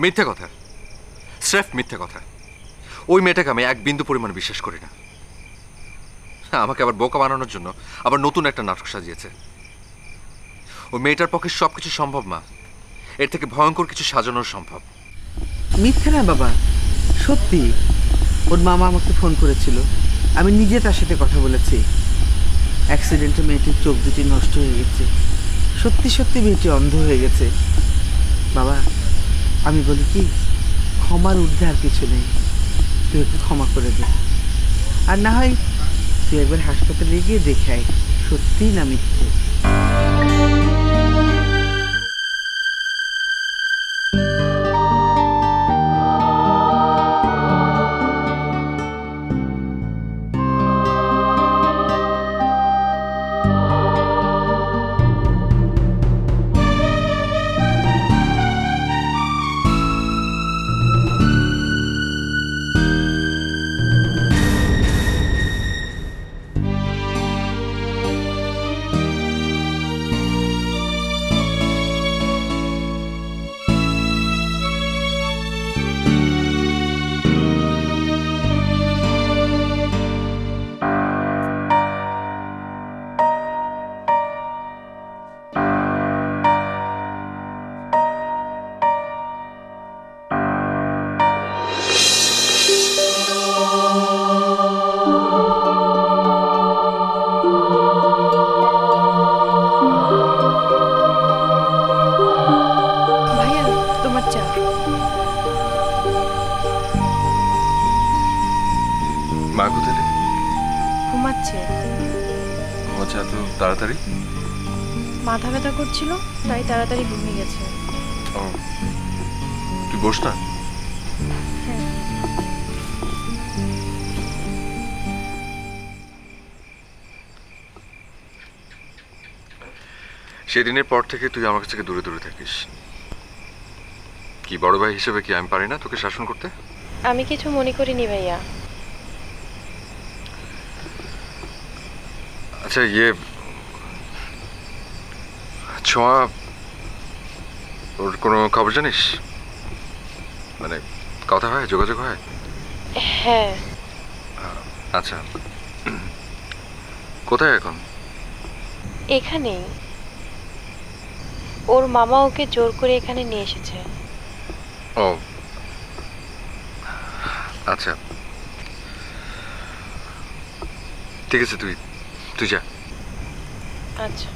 মিথ্যে কথা, স্রেফ মিথ্যে কথা। ওই মেয়েটাকে আমি এক বিন্দু পরিমাণ বিশ্বাস করি না। আমাকে আবার বোকা বানানোর জন্য আবার নতুন একটা নাটক সাজিয়েছে। ওই মেয়েটার পক্ষে সবকিছু সম্ভব মা, এর থেকে ভয়ঙ্কর কিছু সাজানো সম্ভব। মিথ্যে না বাবা, সত্যি। ওর মামা আমাকে ফোন করেছিল, আমি নিজে তার সাথে কথা বলেছি। অ্যাক্সিডেন্টে মেয়েটির চোখ দুটি নষ্ট হয়ে গেছে, সত্যি সত্যি মেয়েটি অন্ধ হয়ে গেছে। বাবা আমি বলি কি, ক্ষমার ঊর্ধ্বে আর কিছু নেই। তুই একটু ক্ষমা করে দে, আর না হয় তুই একবার হাসপাতালে গিয়ে দেখে আয় সত্যিই না মিথ্যে। মা কোথায়? ঘুমাচ্ছে। ঘুমাচ্ছে এত তাড়াতাড়ি? মাথা ব্যথা করছিল তাই তাড়াতাড়ি ঘুমিয়ে গেছে। ও, তুই বস না। সেদিনের পর থেকে তুই আমার কাছ থেকে দূরে দূরে থাকিস। কি বড় ভাই হিসেবে কি আমি পারি না তোকে শাসন করতে? আমি কিছু মনে করিনি ভাইয়া। আচ্ছা ছোঁয়া, ওর কোনো খবর জানিস? মানে কথা হয়, যোগাযোগ হয়? হ্যাঁ। আচ্ছা, কোথায় এখন? এখানেই। ওর মামা ওকে জোর করে এখানে নিয়ে এসেছে। ও আচ্ছা, ঠিক আছে, তুই যা। আচ্ছা।